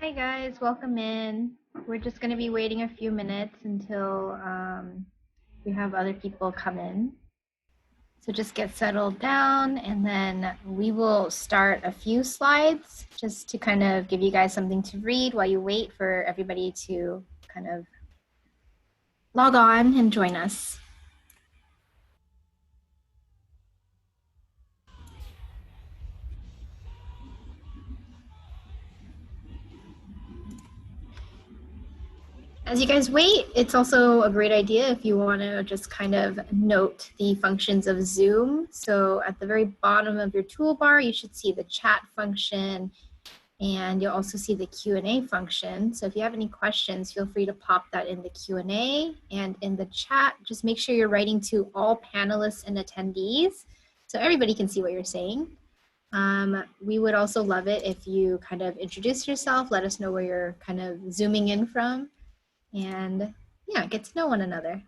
Hi guys, welcome in. We're just going to be waiting a few minutes until we have other people come in. So just get settled down and then we will start a few slides just to kind of give you guys something to read while you wait for everybody to kind of log on and join us. As you guys wait, it's also a great idea if you want to just kind of note the functions of Zoom. So at the very bottom of your toolbar, you should see the chat function, and you'll also see the Q&A function. So if you have any questions, feel free to pop that in the Q&A, and in the chat, just make sure you're writing to all panelists and attendees so everybody can see what you're saying. We would also love it if you kind of introduce yourself, let us know where you're kind of zooming in from, and yeah, get to know one another.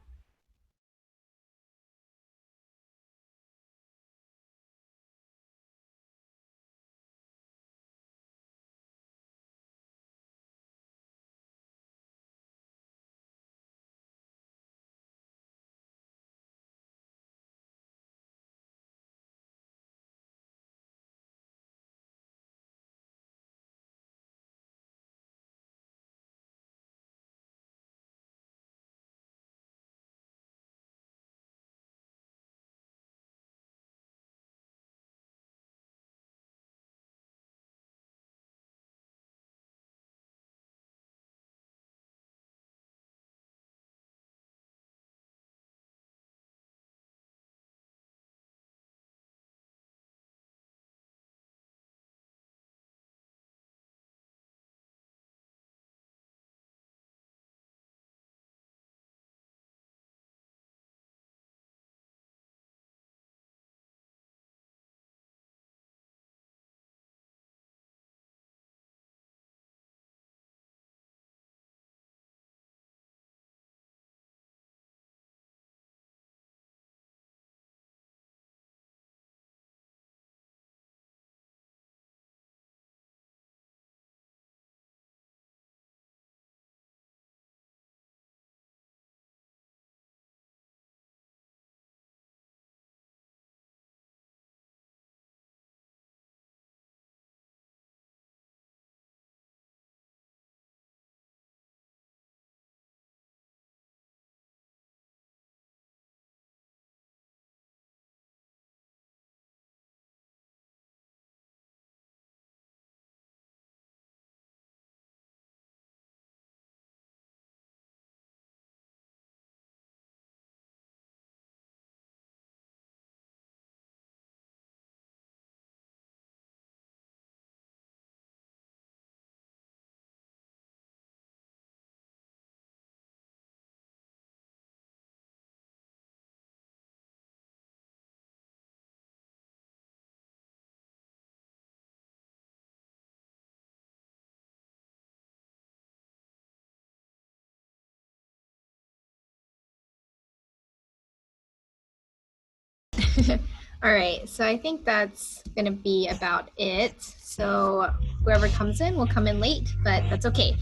All right, so I think that's gonna be about it. So whoever comes in will come in late, but that's okay.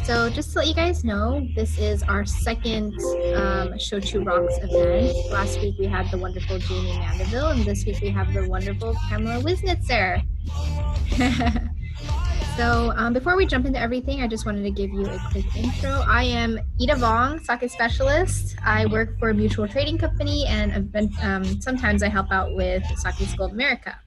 So just to let you guys know, this is our second Shochu Rocks event. Last week we had the wonderful Jamie Mandeville, and this week we have the wonderful Pamela Wiznitzer. So before we jump into everything, I just wanted to give you a quick intro. I am Ida Vong, sake specialist. I work for a mutual trading company, and sometimes I help out with Sake School of America.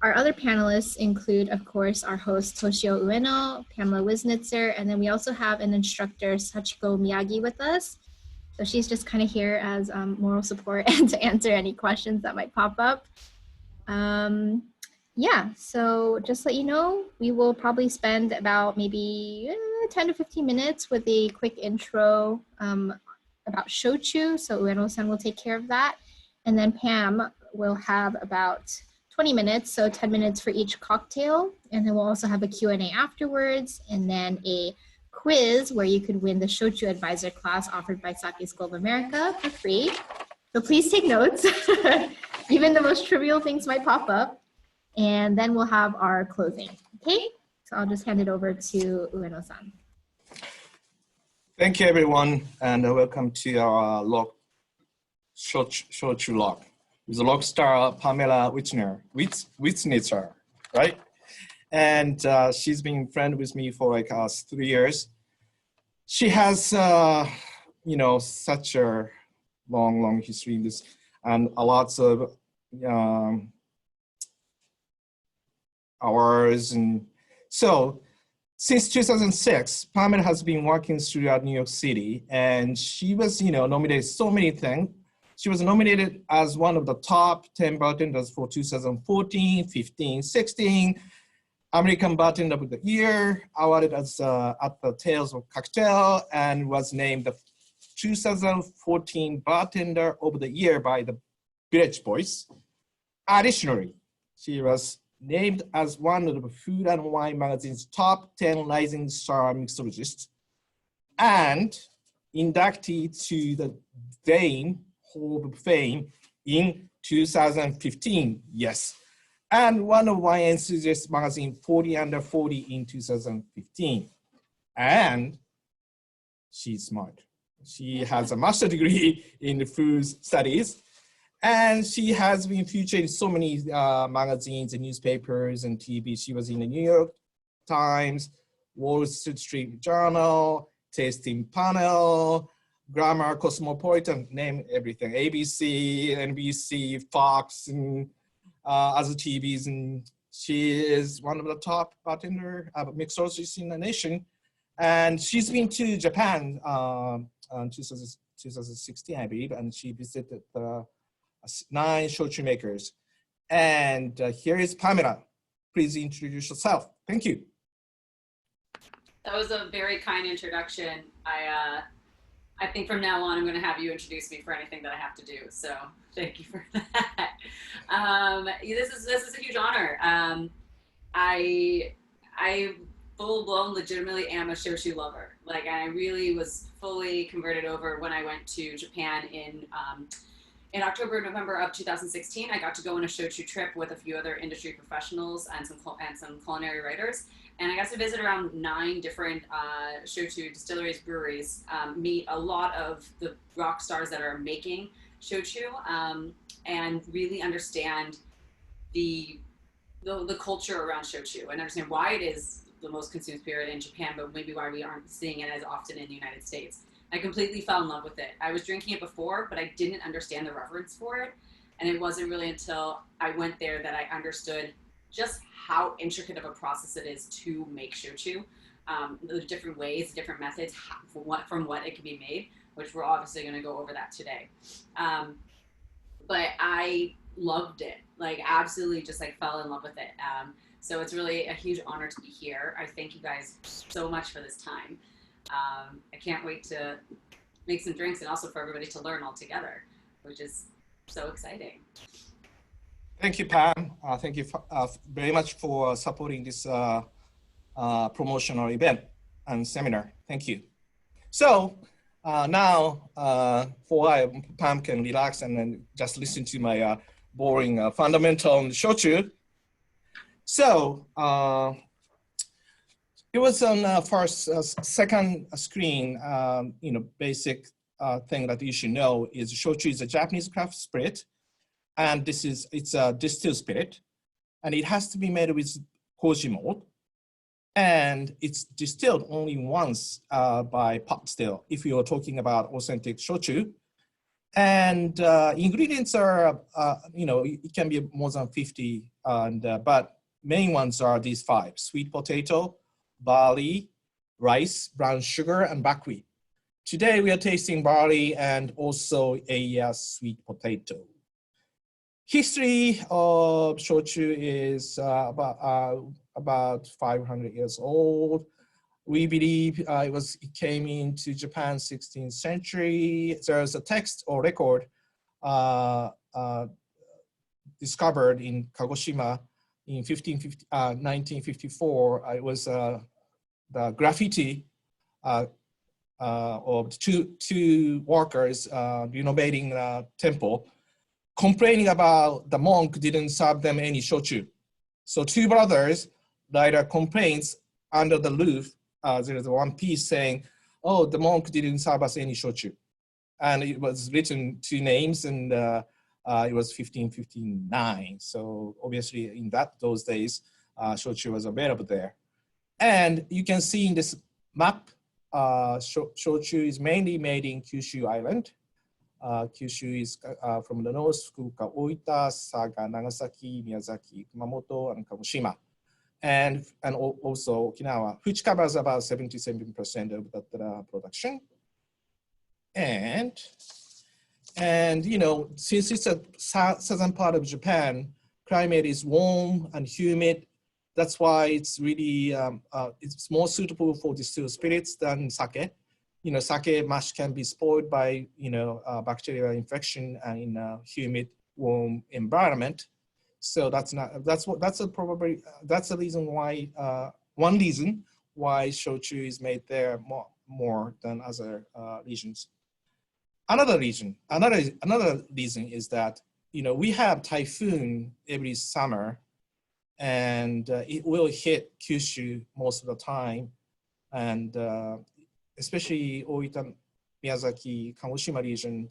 Our other panelists include, of course, our host Toshio Ueno, Pamela Wiznitzer, and then we also have an instructor, Sachiko Miyagi, with us. So she's just kind of here as moral support and to answer any questions that might pop up. Yeah, so just let you know, we will probably spend about maybe 10 to 15 minutes with a quick intro about Shochu. So Ueno-san will take care of that. And then Pam will have about 20 minutes, so 10 minutes for each cocktail. And then we'll also have a Q&A afterwards, and then a quiz where you could win the Shochu Advisor class offered by Sake School of America for free. So please take notes. Even the most trivial things might pop up. And then we'll have our closing, okay? So I'll just hand it over to Ueno-san. Thank you, everyone, and welcome to our Shochu log with the log star Pamela Wiznitzer, right? And she's been friend with me for like 3 years. She has, such a long history in this, and a lots of hours. And so since 2006, Pamela has been working throughout New York City, and she was, nominated so many things. She was nominated as one of the top 10 bartenders for 2014, 15, 16, American Bartender of the Year, awarded as at the Tales of Cocktail, and was named the 2014 Bartender of the Year by the Village Voice. Additionally, she was named as one of the Food and Wine magazine's top 10 rising star mixologists, and inducted to the Hall of Fame in 2015, yes. And one of Wine Enthusiast magazine 40 Under 40 in 2015. And she's smart. She has a master's degree in food studies, and she has been featured in so many magazines and newspapers and TV. She was in the New York Times, Wall Street Journal, Tasting Panel, Grammar, Cosmopolitan, name everything, ABC, NBC, Fox, and other TVs. And she is one of the top bartender mixologists in the nation. And she's been to Japan in 2016, I believe, and she visited 9 shochu makers. And here is Pamela. Please introduce yourself. Thank you. That was a very kind introduction. I think from now on, I'm going to have you introduce me for anything that I have to do. So thank you for that. This is a huge honor. I full-blown legitimately am a shochu lover. Like, I really was fully converted over when I went to Japan in October, November of 2016. I got to go on a shochu trip with a few other industry professionals and some culinary writers. And I got to visit around 9 different shochu distilleries, breweries, meet a lot of the rock stars that are making shochu, and really understand the culture around shochu and understand why it is the most consumed spirit in Japan, but maybe why we aren't seeing it as often in the United States. I completely fell in love with it. I was drinking it before, but I didn't understand the reverence for it. And it wasn't really until I went there that I understood just how intricate of a process it is to make shochu, the different ways, different methods from what it can be made, which we're obviously going to go over that today. But I loved it, like absolutely just like fell in love with it. So it's really a huge honor to be here. I thank you guys so much for this time. I can't wait to make some drinks and also for everybody to learn all together, which is so exciting. Thank you, Pam. Thank you very much for supporting this promotional event and seminar. Thank you. So now, Pam can relax and then just listen to my boring fundamental on shochu. So it was on second screen. Basic thing that you should know is shochu is a Japanese craft spirit. And it's a distilled spirit, and it has to be made with koji malt, and it's distilled only once by pot still, if you're talking about authentic shochu. And ingredients are, it can be more than 50, but main ones are these 5: sweet potato, barley, rice, brown sugar, and buckwheat. Today we are tasting barley and also a sweet potato. History of shochu is about 500 years old. We believe it came into Japan 16th century. There's a text or record discovered in Kagoshima in 1954. It was the graffiti of two workers renovating the temple, complaining about the monk didn't serve them any shochu. So 2 brothers writer complains under the roof. There is one piece saying, "Oh, the monk didn't serve us any shochu," and it was written 2 names, and it was 1559. So obviously, in those days, shochu was available there. And you can see in this map, shochu is mainly made in Kyushu Island. Kyushu is from the north, Fukuoka, Oita, Saga, Nagasaki, Miyazaki, Kumamoto, and Kagoshima. And also Okinawa, which covers about 77% of the production. And you know, since it's a southern part of Japan, climate is warm and humid. That's why it's really, it's more suitable for distilled spirits than sake. You know, sake mash can be spoiled by, you know, bacterial infection in a humid, warm environment. So that's the reason why, one reason why shochu is made there more than other regions. Another reason is that, you know, we have typhoon every summer, and it will hit Kyushu most of the time, and especially Oita, Miyazaki, Kagoshima region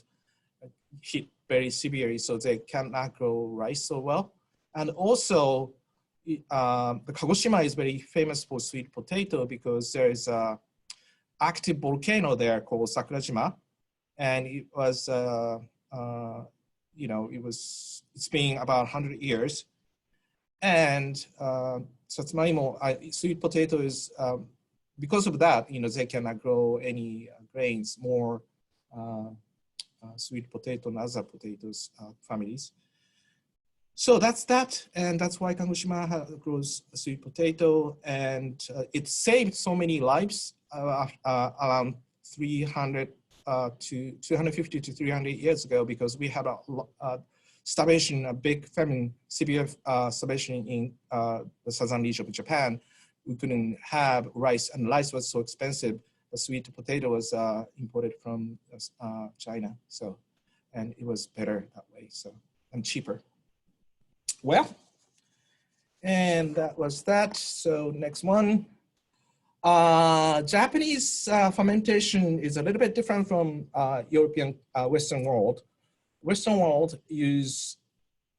hit very severely, so they cannot grow rice so well. And also, the Kagoshima is very famous for sweet potato because there is an active volcano there called Sakurajima, and it was, you know, it's been about 100 years. And Satsumaimo, sweet potato is, because of that, you know, they cannot grow any grains, more sweet potato and other potatoes families. So that's that, and that's why Kagoshima grows sweet potato, and it saved so many lives around 300 to 250 to 300 years ago, because we had a starvation, a big famine, severe starvation in the southern region of Japan. We couldn't have rice, and rice was so expensive. The sweet potato was imported from China, so, and it was better that way, so, and cheaper. Well, and that was that. So next one. Japanese fermentation is a little bit different from European Western world. Western world use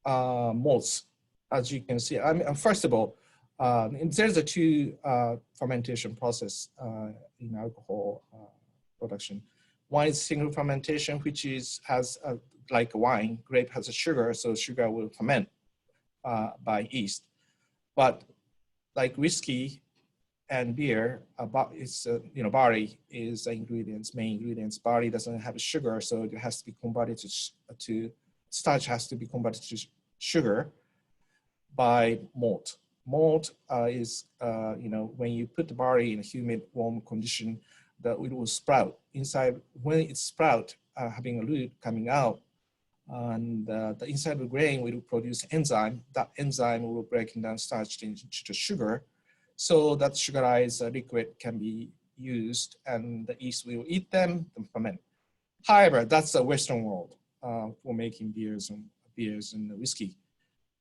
malts, as you can see. I mean, first of all, there's a 2 fermentation process in alcohol production. One is single fermentation, which has like wine. Grape has a sugar, so sugar will ferment by yeast. But like whiskey and beer, it's you know, barley is the main ingredients. Barley doesn't have sugar, so it has to be converted to starch, has to be converted to sugar by malt. Malt is, you know, when you put the barley in a humid, warm condition, that it will sprout. Inside, when it sprouts, having a root coming out, and the inside of the grain will produce enzyme. That enzyme will break down starch into sugar, so that sugarized liquid can be used, and the yeast will eat them and ferment. However, that's the Western world for making beers and whiskey.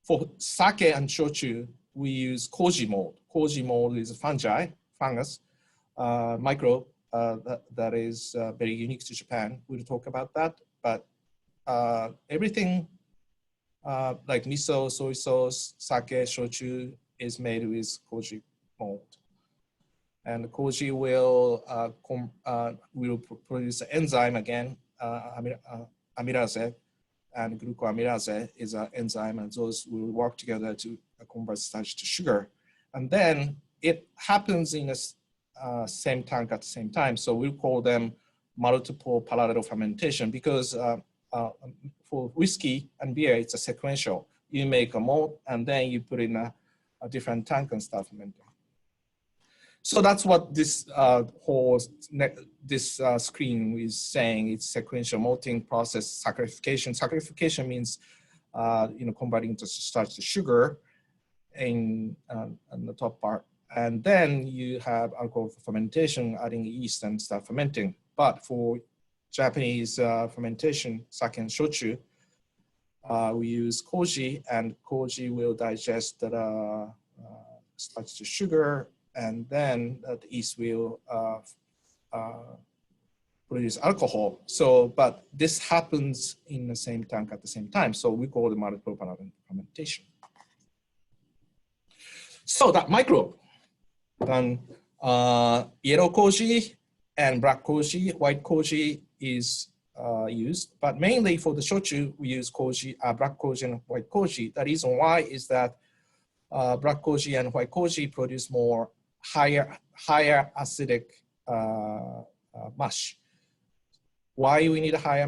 For sake and shochu, we use koji mold. Koji mold is a fungus, microbe that is very unique to Japan. We'll talk about that, but everything like miso, soy sauce, sake, shochu is made with koji mold. And koji will produce an enzyme again, amylase, and glucoamylase is an enzyme, and those will work together to convert starch to sugar. And then it happens in the same tank at the same time. So we'll call them multiple parallel fermentation, because for whiskey and beer, it's a sequential. You make a malt, and then you put in a different tank and start fermenting. So that's what this screen is saying. It's sequential malting process, saccharification. Saccharification means you know, converting the starch to sugar in the top part, and then you have alcohol fermentation, adding yeast and start fermenting. But for Japanese fermentation, sake and shochu, we use koji, and koji will digest the starts to sugar, and then the yeast will produce alcohol. So, but this happens in the same tank at the same time. So we call it multiple fermentation. So that microbe, then yellow koji and black koji, white koji is used, but mainly for the shochu, we use koji, black koji and white koji. The reason why is that black koji and white koji produce more higher acidic mash. Why we need a high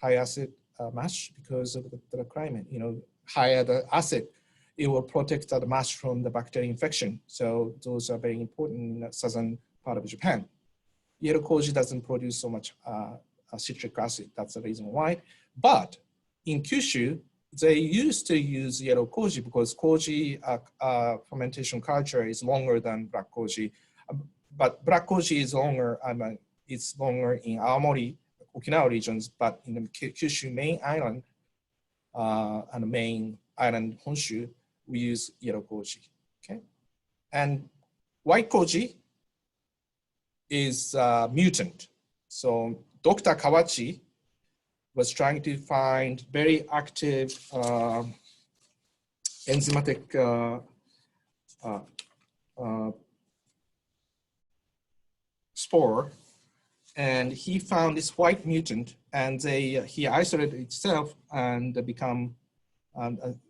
acid mash? Because of the climate. You know, higher the acid, it will protect the mash from the bacterial infection. So those are very important in the southern part of Japan. Yellow koji doesn't produce so much citric acid. That's the reason why. But in Kyushu, they used to use yellow koji because koji fermentation culture is longer than black koji. But black koji is longer. It's longer in Aomori, Okinawa regions, but in the Kyushu main island and the main island Honshu, we use yellow koji. Okay, and white koji is mutant. So Dr. Kawachi was trying to find very active enzymatic spore, and he found this white mutant, and he isolated itself and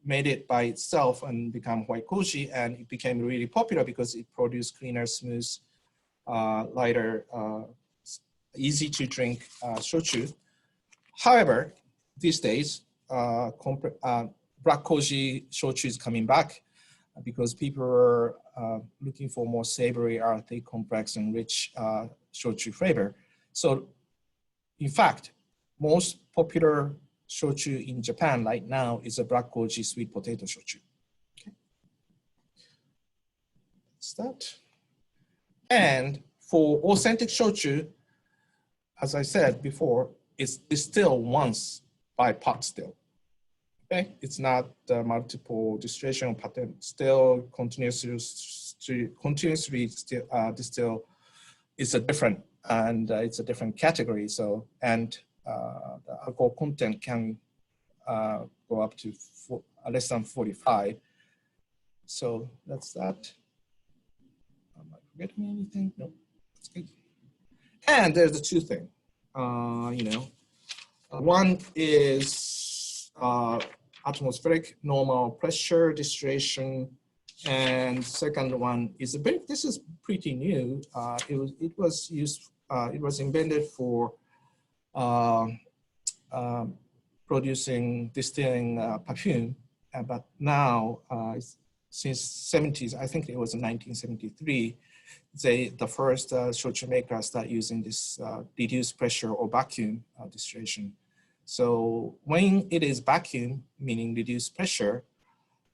made it by itself and become white koji, and it became really popular because it produced cleaner, smooth, lighter, easy to drink shochu. However, these days, black koji shochu is coming back because people are looking for more savory, earthy, complex, and rich shochu flavor. So, in fact, most popular shochu in Japan right now is a black koji sweet potato shochu. Okay. That's that. And for authentic shochu, as I said before, it's distilled once by pot still. Okay, it's not multiple distillation pattern. Still continuously distill. It's a different, and it's a different category. So, and the alcohol content can go up to less than 45. So that's that. Am I forgetting anything? No, that's good. And there's the two things. One is atmospheric normal pressure distillation, and second one is this is pretty new. It was invented for distilling perfume, but now since 70s, I think it was in 1973, the first shochu makers start using this reduced pressure or vacuum distillation. So when it is vacuum, meaning reduced pressure,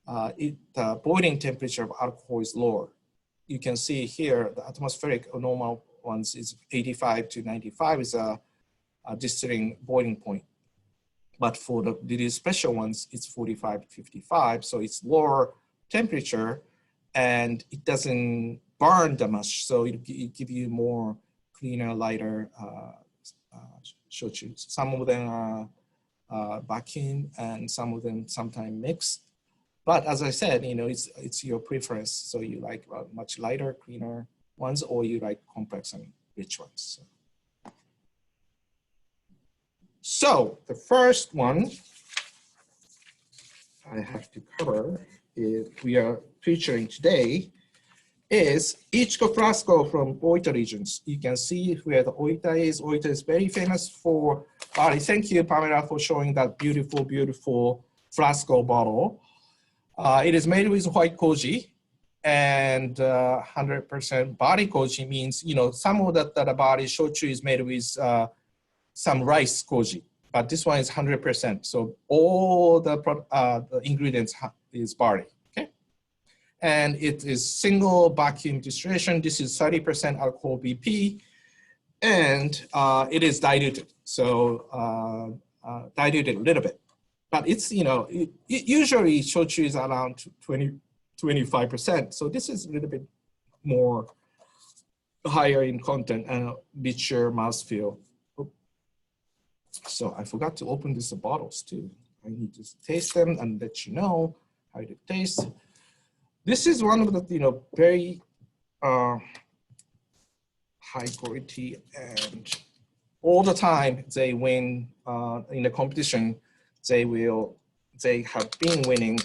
the boiling temperature of alcohol is lower. You can see here, the atmospheric or normal ones is 85 to 95 is a distilling boiling point. But for the reduced pressure ones, it's 45 to 55. So it's lower temperature and it doesn't burn that much. So it gives you more cleaner, lighter shochu. Some of them are vacuum and some of them sometimes mixed. But as I said, it's your preference. So you like much lighter, cleaner ones, or you like complex and rich ones. So the first one I have to cover we are featuring today is Ichiko Frasco from Oita regions. You can see where the Oita is. Oita is very famous for barley. Thank you, Pamela, for showing that beautiful, beautiful Frasco bottle. It is made with white koji and 100% barley koji means, some of the barley shochu is made with some rice koji, but this one is 100%. So all the ingredients is barley, okay? And it is single vacuum distillation. This is 30% alcohol BP, and it is diluted. So diluted a little bit. But it's, usually shochu is around 20% 25%. So this is a little bit more higher in content and richer mouthfeel. So I forgot to open these bottles too. I need to taste them and let you know how it tastes. This is one of the very high quality, and all the time they win in the competition. They have been winning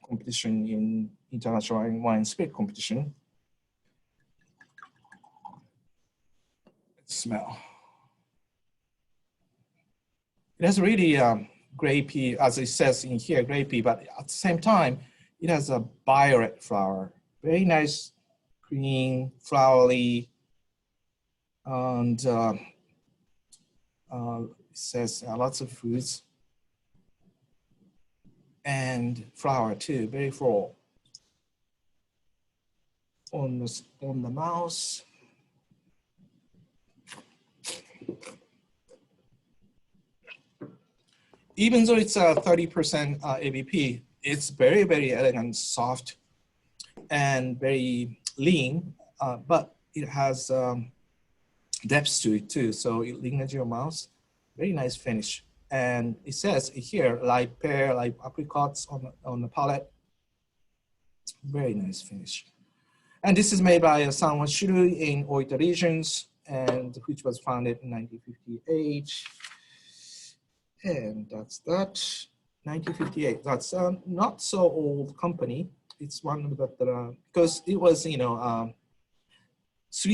competition in international wine spirit competition. Let's smell. It has really grapey, as it says in here, grapey, but at the same time, it has a violet flower. Very nice, green, flowery, and it says lots of fruits and flower too, very full. On the mouse. Even though it's a 30% ABP, it's very, very elegant, soft, and very lean, but it has depth to it too. So it lingers your mouth. Very nice finish. And it says here, like pear, like apricots on the palate. Very nice finish. And this is made by Sanwa Shiru in Oita regions, and which was founded in 1958. And that's that, 1958. That's not so old company. It's one of the, because it was, three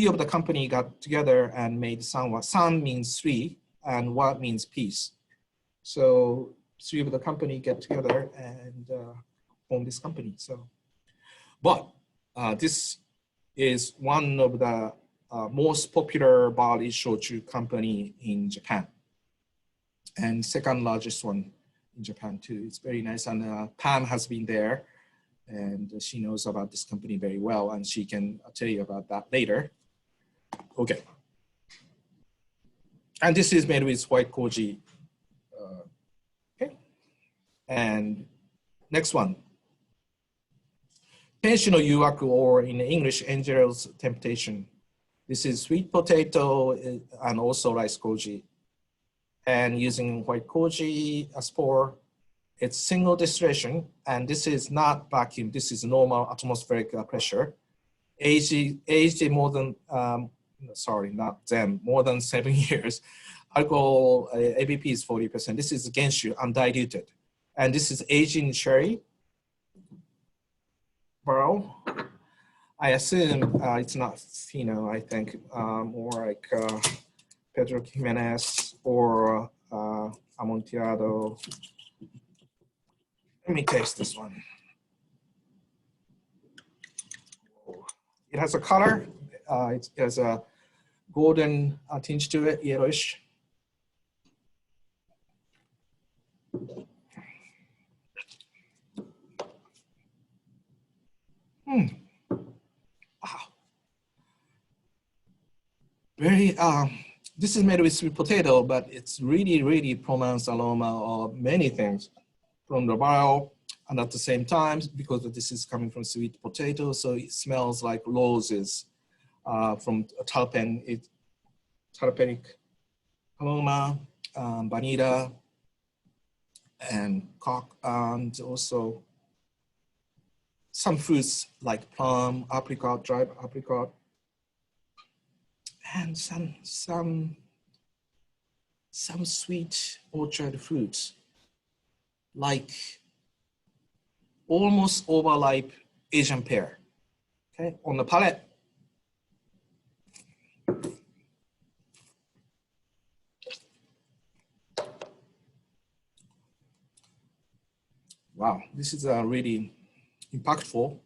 of the company got together and made Sanwa. San means three, and Wa means peace. So three of the company get together and form this company. So, but this is one of the most popular barley shochu company in Japan, and second largest one in Japan too. It's very nice, and Pam has been there, and she knows about this company very well, and she can tell you about that later. Okay. And this is made with white koji. Okay. And next one. Tenshi no yuwaku, or in English, Angel's Temptation. This is sweet potato and also rice koji. And using white koji spore, it's single distillation, and this is not vacuum, this is normal atmospheric pressure. Aged more than, more than 7 years. Alcohol, ABP is 40%. This is Genshu, undiluted. And this is aged in sherry barrel. I assume it's not Fino, I think, more like Pedro Jimenez or Amontillado. Let me taste this one. It has a color. It has a golden tinge to it, yellowish. Wow. Very, this is made with sweet potato, but it's really, really pronounced aroma of many things from the barrel, and at the same time, because this is coming from sweet potato, so it smells like roses from terpenic aroma, vanilla, and cock, and also some fruits like plum, apricot, dried apricot, and some sweet orchard fruits, like almost overripe Asian pear. Okay, on the palate. Wow, this is really impactful.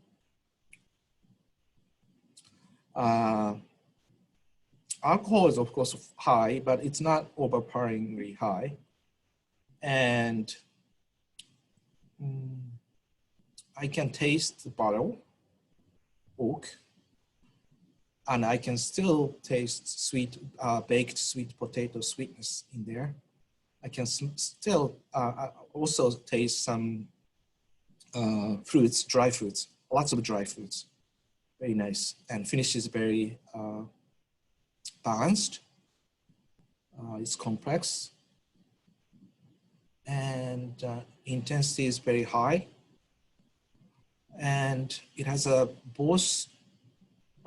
Alcohol is of course high, but it's not overpoweringly high. And I can taste the bottle, oak, and I can still taste sweet, baked sweet potato sweetness in there. I can still also taste some fruits, dry fruits lots of dry fruits. Very nice. And finish is very balanced. It's complex. And intensity is very high. And it has a both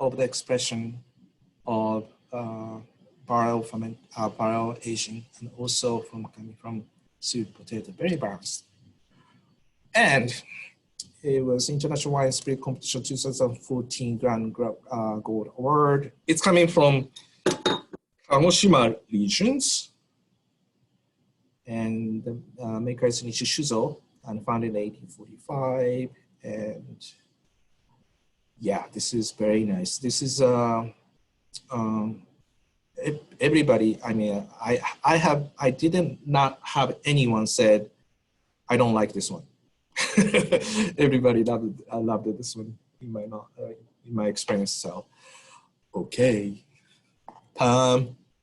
of the expression of barrel aging and also coming from sweet potato, very balanced. And it was International Wine Spirit Competition 2014 Grand Gold Award. It's coming from Kagoshima regions. And the maker is Nishi Shuzo and founded in 1845. And yeah, this is very nice. This is everybody. I mean, I didn't not have anyone said I don't like this one. Everybody loved it. I loved it. This one in my experience. So, okay,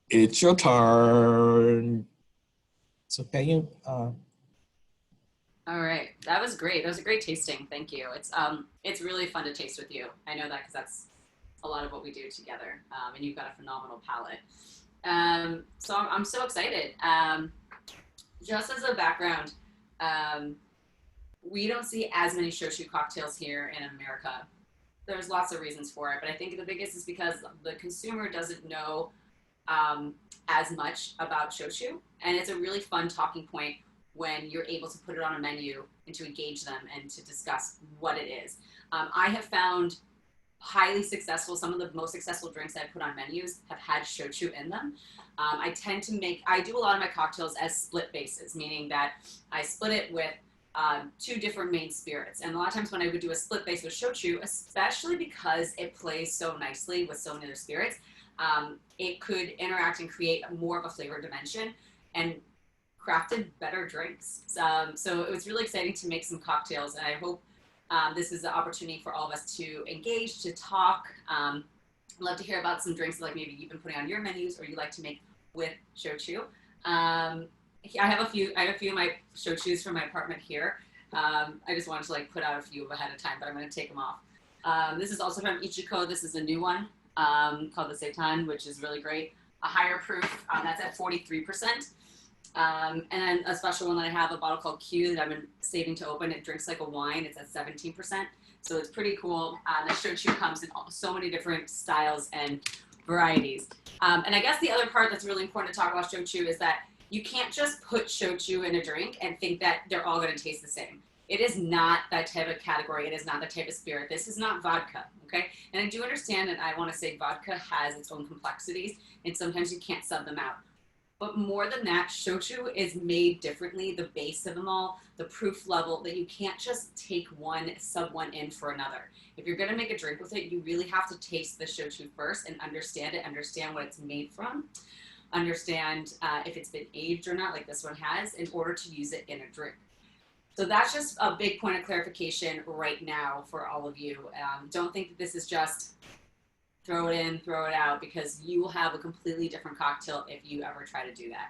it's your turn. So can you? All right, that was great. That was a great tasting. Thank you. It's really fun to taste with you. I know that because that's a lot of what we do together, and you've got a phenomenal palate. So I'm so excited. Just as a background, we don't see as many shochu cocktails here in America. There's lots of reasons for it, but I think the biggest is because the consumer doesn't know as much about shochu, and it's a really fun talking point when you're able to put it on a menu and to engage them and to discuss what it is. I have found highly successful, some of the most successful drinks I put on menus have had shochu in them. I do a lot of my cocktails as split bases, meaning that I split it with 2 different main spirits. And a lot of times when I would do a split base with shochu, especially because it plays so nicely with so many other spirits, it could interact and create more of a flavor dimension and crafted better drinks. So it was really exciting to make some cocktails, and I hope this is the opportunity for all of us to engage, to talk. I'd love to hear about some drinks like maybe you've been putting on your menus or you like to make with shochu. I have a few of my shochus from my apartment here. I just wanted to put out a few ahead of time, but I'm going to take them off. This is also from Ichiko. This is a new one called the Seitan, which is really great. A higher proof, that's at 43%. And then a special one that I have, a bottle called Q that I've been saving to open. It drinks like a wine. It's at 17%. So it's pretty cool. The shochu comes in so many different styles and varieties. And I guess the other part that's really important to talk about shochu is that you can't just put shochu in a drink and think that they're all going to taste the same. It is not that type of category. It is not that type of spirit. This is not vodka, okay? And I do understand that I want to say vodka has its own complexities, and sometimes you can't sub them out. But more than that, shochu is made differently, the base of them all, the proof level, that you can't just take one, sub one in for another. If you're going to make a drink with it, you really have to taste the shochu first and understand it, understand what it's made from, understand if it's been aged or not, like this one has, in order to use it in a drink. So that's just a big point of clarification right now for all of you. Don't think that this is just throw it in, throw it out, because you will have a completely different cocktail if you ever try to do that.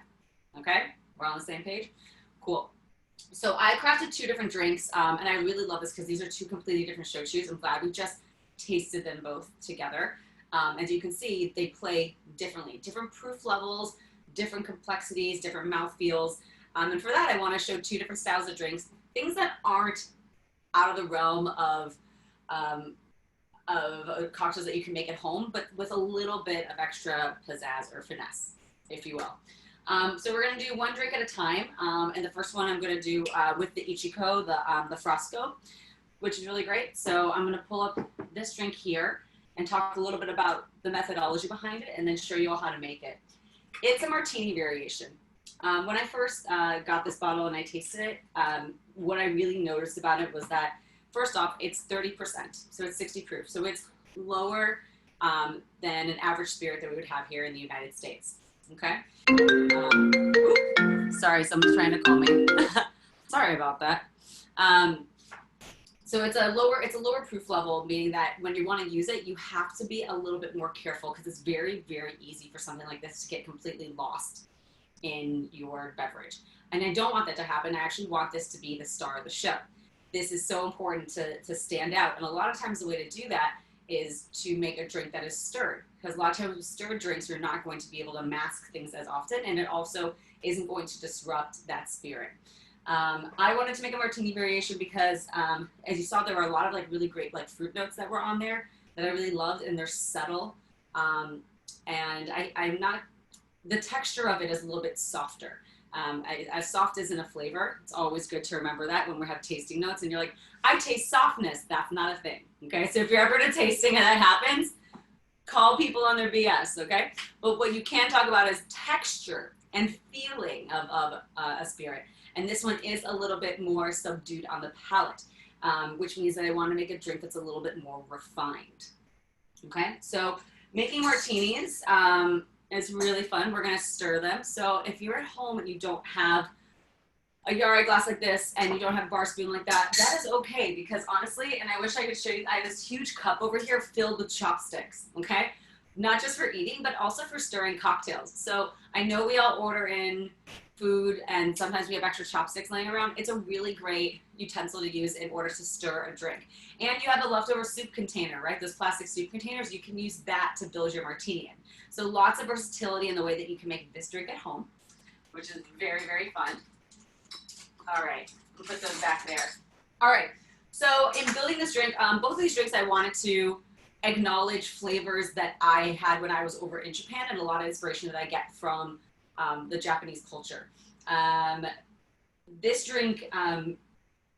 Okay, we're on the same page? Cool. So I crafted 2 different drinks, and I really love this because these are 2 completely different shochus. I'm glad we just tasted them both together. As you can see, they play differently, different proof levels, different complexities, different mouthfeels. And for that, I want to show 2 different styles of drinks, things that aren't out of the realm of cocktails that you can make at home, but with a little bit of extra pizzazz or finesse, if you will. So we're going to do 1 drink at a time. And the first one I'm going to do with the Ichiko, the Frosco, which is really great. So I'm going to pull up this drink here and talk a little bit about the methodology behind it and then show you all how to make it. It's a martini variation. When I first got this bottle and I tasted it, what I really noticed about it was that, first off, it's 30%, so it's 60 proof. So it's lower than an average spirit that we would have here in the United States, okay? Sorry, someone's trying to call me. Sorry about that. So it's a lower proof level, meaning that when you want to use it, you have to be a little bit more careful because it's very, very easy for something like this to get completely lost in your beverage. And I don't want that to happen. I actually want this to be the star of the show. this is so important to stand out. And a lot of times the way to do that is to make a drink that is stirred, because a lot of times with stirred drinks, you're not going to be able to mask things as often, and it also isn't going to disrupt that spirit. I wanted to make a martini variation because, as you saw, there were a lot of like really great like fruit notes that were on there that I really loved, and they're subtle. And I'm not, the texture of it is a little bit softer. As soft isn't a flavor. It's always good to remember that when we have tasting notes and you're like, I taste softness. That's not a thing. Okay. So if you're ever at a tasting and that happens, call people on their BS. Okay. But what you can talk about is texture and feeling of a spirit. And this one is a little bit more subdued on the palate, which means that I want to make a drink that's a little bit more refined. Okay. So making martinis, it's really fun. We're going to stir them. So if you're at home and you don't have a Yari glass like this and you don't have a bar spoon like that, that is okay, because honestly, and I wish I could show you, I have this huge cup over here filled with chopsticks, okay? Not just for eating, but also for stirring cocktails. So I know we all order in food and sometimes we have extra chopsticks laying around. It's a really great utensil to use in order to stir a drink. And you have a leftover soup container, right? Those plastic soup containers, you can use that to build your martini in. So lots of versatility in the way that you can make this drink at home, which is very, very fun. All right, we'll put those back there. All right, so in building this drink, both of these drinks I wanted to acknowledge flavors that I had when I was over in Japan, and a lot of inspiration that I get from the Japanese culture. This drink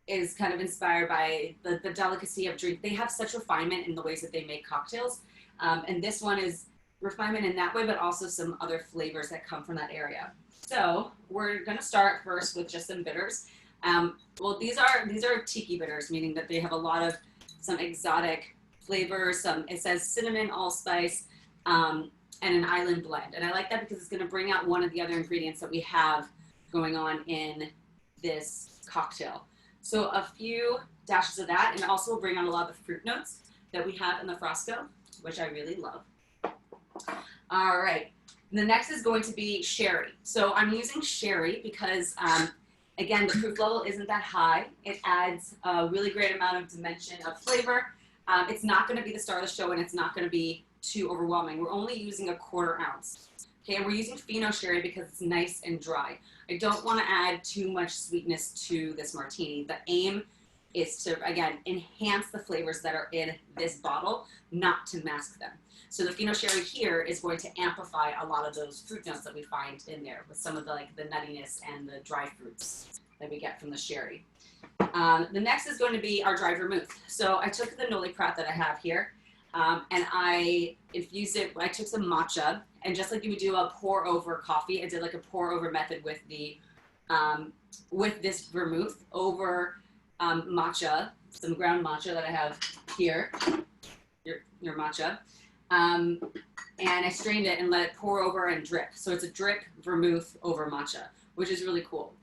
is kind of inspired by the delicacy of drink. They have such refinement in the ways that they make cocktails. And this one is refinement in that way, but also some other flavors that come from that area. So we're gonna start first with just some bitters. Well, these are tiki bitters, meaning that they have a lot of some exotic flavors. It says cinnamon, allspice, and an island blend. And I like that because it's gonna bring out one of the other ingredients that we have going on in this cocktail. So a few dashes of that, and also will bring out a lot of the fruit notes that we have in the Frosco, which I really love. All right, the next is going to be sherry. So I'm using sherry because, again, the proof level isn't that high. It adds a really great amount of dimension of flavor. It's not gonna be the star of the show, and it's not gonna be too overwhelming. We're only using a 1/4 ounce. Okay, and we're using Fino sherry because it's nice and dry. I don't want to add too much sweetness to this martini. The aim is to, again, enhance the flavors that are in this bottle, not to mask them. So the Fino sherry here is going to amplify a lot of those fruit notes that we find in there with some of the, like, the nuttiness and the dry fruits that we get from the sherry. The next is going to be our dry vermouth. So I took the noli prat that I have here, and I infused it. I took some matcha, and just like you would do a pour over coffee, I did like a pour over method with the with this vermouth over matcha, some ground matcha that I have here, your matcha, and I strained it and let it pour over and drip. So it's a drip vermouth over matcha, which is really cool.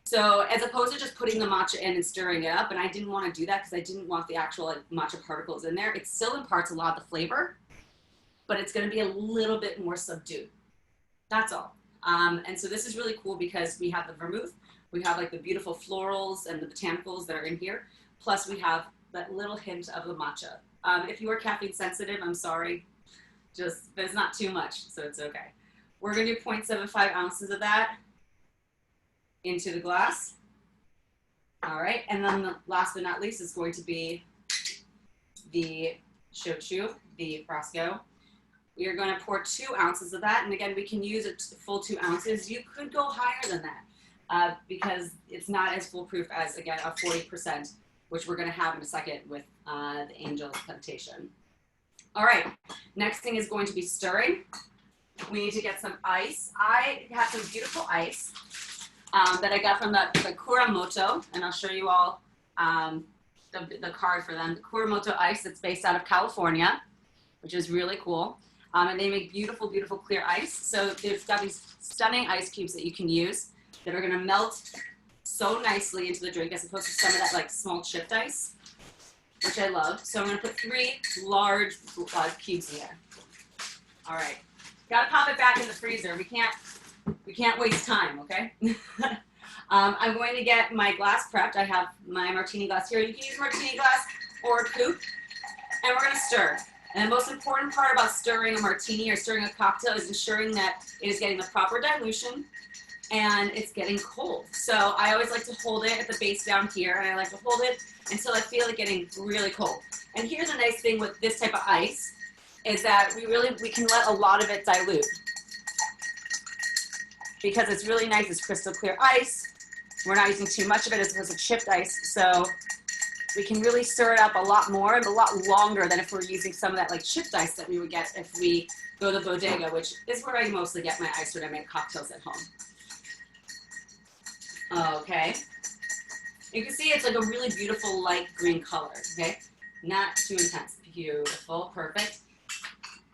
So as opposed to just putting the matcha in and stirring it up, and I didn't want to do that because I didn't want the actual like, matcha particles in there. It still imparts a lot of the flavor, but it's going to be a little bit more subdued. That's all. And so this is really cool because we have the vermouth, we have like the beautiful florals and the botanicals that are in here, plus we have that little hint of the matcha. If you are caffeine sensitive, I'm sorry, but it's not too much, so it's okay. We're going to do 0.75 ounces of that into the glass. All right, and then the last but not least is going to be the Shochu, the Frosco. We are going to pour 2 ounces of that, and again, we can use a full 2 ounces. You could go higher than that because it's not as foolproof as, again, a 40%, which we're going to have in a second with the Angel's Temptation. All right, next thing is going to be stirring. We need to get some ice. I have some beautiful ice that I got from the Kuramoto, and I'll show you all the card for them. The Kuramoto ice that's based out of California, which is really cool. And they make beautiful, beautiful clear ice. So they've got these stunning ice cubes that you can use that are gonna melt so nicely into the drink as opposed to some of that like small chipped ice, which I love. So I'm gonna put 3 large cubes in there. All right, gotta pop it back in the freezer. We can't waste time, okay? I'm going to get my glass prepped. I have my martini glass here. You can use martini glass or coupe, and we're gonna stir. And the most important part about stirring a martini or stirring a cocktail is ensuring that it is getting the proper dilution and it's getting cold. So I always like to hold it at the base down here, and I like to hold it until I feel it getting really cold. And here's a nice thing with this type of ice is that we can let a lot of it dilute because it's really nice. It's crystal clear ice. We're not using too much of it as opposed to chipped ice. So we can really stir it up a lot more and a lot longer than if we're using some of that like chipped ice that we would get if we go to the bodega, which is where I mostly get my ice when I make cocktails at home. Okay. You can see it's like a really beautiful light green color, okay? Not too intense. Beautiful, perfect.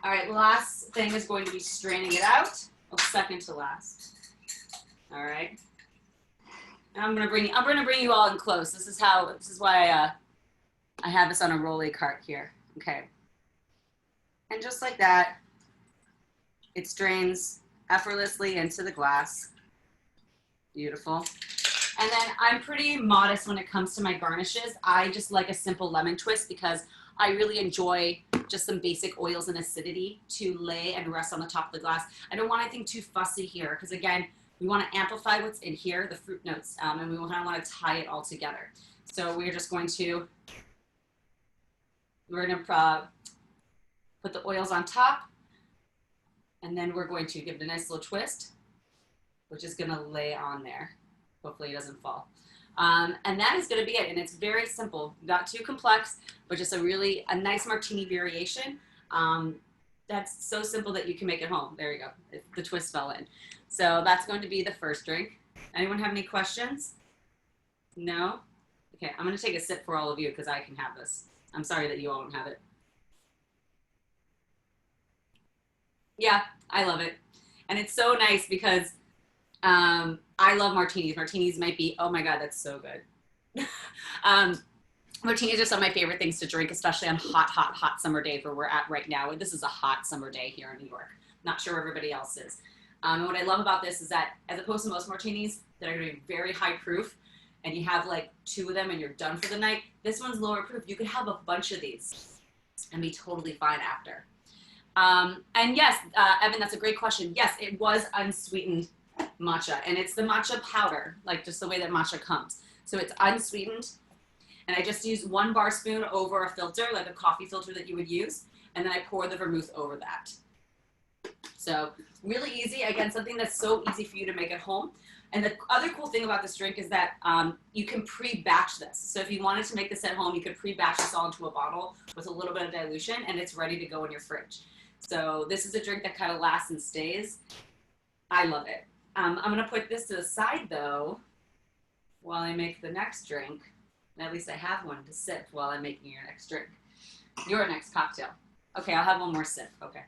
All right, last thing is going to be straining it out. Well, second to last. All right. And I'm gonna bring you all in close. This is why I have this on a rolly cart here. Okay. And just like that, it strains effortlessly into the glass. Beautiful. And then I'm pretty modest when it comes to my garnishes. I just like a simple lemon twist because I really enjoy just some basic oils and acidity to lay and rest on the top of the glass. I don't want anything too fussy here because again, we want to amplify what's in here, the fruit notes, and we kind of want to tie it all together. So we're going to put the oils on top, and then we're going to give it a nice little twist, which is going to lay on there. Hopefully it doesn't fall. And that is going to be it. And it's very simple, not too complex, but just a nice martini variation. That's so simple that you can make it home. There you go. The twist fell in. So that's going to be the first drink. Anyone have any questions? No? Okay, I'm going to take a sip for all of you because I can have this. I'm sorry that you all don't have it. Yeah, I love it. And it's so nice because I love martinis. Martinis might be, oh my God, that's so good. Martinis are some of my favorite things to drink, especially on hot summer days where we're at right now. This is a hot summer day here in New York. Not sure where everybody else is. And what I love about this is that as opposed to most martinis that are going to be very high proof and you have like 2 of them and you're done for the night, this one's lower proof. You could have a bunch of these and be totally fine after. And yes, Evan, that's a great question. Yes, it was unsweetened matcha, and it's the matcha powder, like just the way that matcha comes. So it's unsweetened, and I just use 1 bar spoon over a filter, like a coffee filter that you would use, and then I pour the vermouth over that. So really easy. Again, something that's so easy for you to make at home. And the other cool thing about this drink is that you can pre-batch this. So if you wanted to make this at home, you could pre-batch this all into a bottle with a little bit of dilution, and it's ready to go in your fridge. So this is a drink that kind of lasts and stays. I love it. I'm going to put this to the side, though, while I make the next drink. And at least I have one to sip while I'm making your next drink. Your next cocktail. Okay, I'll have one more sip. Okay.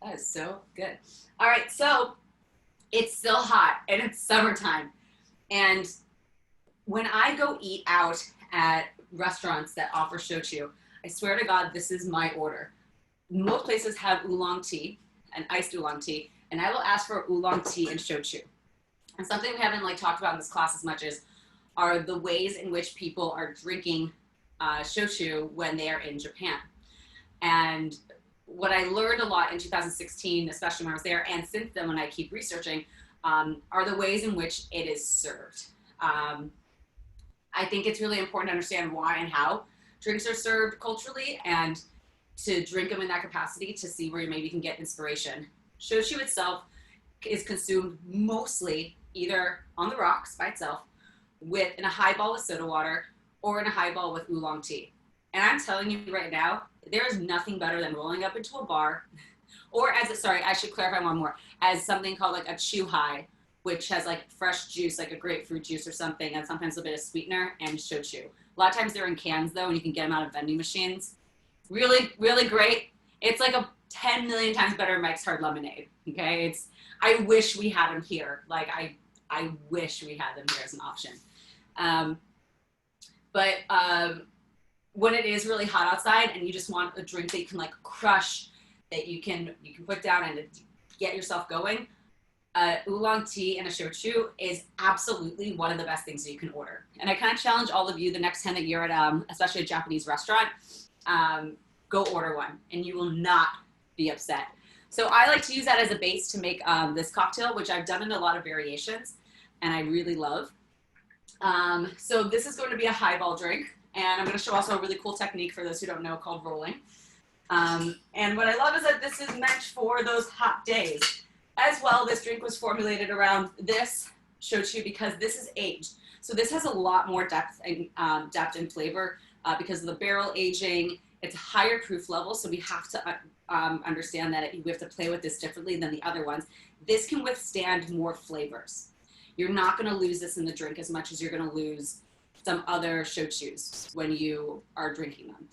That is so good. All right, so it's still hot, and it's summertime. And when I go eat out at restaurants that offer shochu, I swear to God, this is my order. Most places have oolong tea, an iced oolong tea, and I will ask for oolong tea and shochu. And something we haven't talked about in this class as much are the ways in which people are drinking shochu when they are in Japan. And what I learned a lot in 2016, especially when I was there, and since then when I keep researching, are the ways in which it is served. I think it's really important to understand why and how drinks are served culturally, and to drink them in that capacity to see where you maybe can get inspiration. Shochu itself is consumed mostly either on the rocks by itself, in a highball with soda water, or in a highball with oolong tea. And I'm telling you right now, there is nothing better than rolling up into a bar, or I should clarify one more, as something called like a chuhai, which has like fresh juice, like a grapefruit juice or something, and sometimes a bit of sweetener, and shochu. A lot of times they're in cans though, and you can get them out of vending machines. Really, really great. It's like a 10 million times better Mike's Hard Lemonade, okay? I wish we had them here. Like, I wish we had them here as an option. When it is really hot outside and you just want a drink that you can like crush, that you can put down and get yourself going, oolong tea and a shochu is absolutely one of the best things that you can order. And I kind of challenge all of you the next time that you're at, especially a Japanese restaurant, go order one and you will not be upset. So I like to use that as a base to make this cocktail, which I've done in a lot of variations and I really love. So this is going to be a highball drink. And I'm going to show also a really cool technique for those who don't know called rolling. And what I love is that this is meant for those hot days. As well, this drink was formulated around this shochu because this is aged. So this has a lot more depth and flavor because of the barrel aging. It's a higher proof level, so we have to understand that we have to play with this differently than the other ones. This can withstand more flavors. You're not going to lose this in the drink as much as you're going to lose some other shochus when you are drinking them.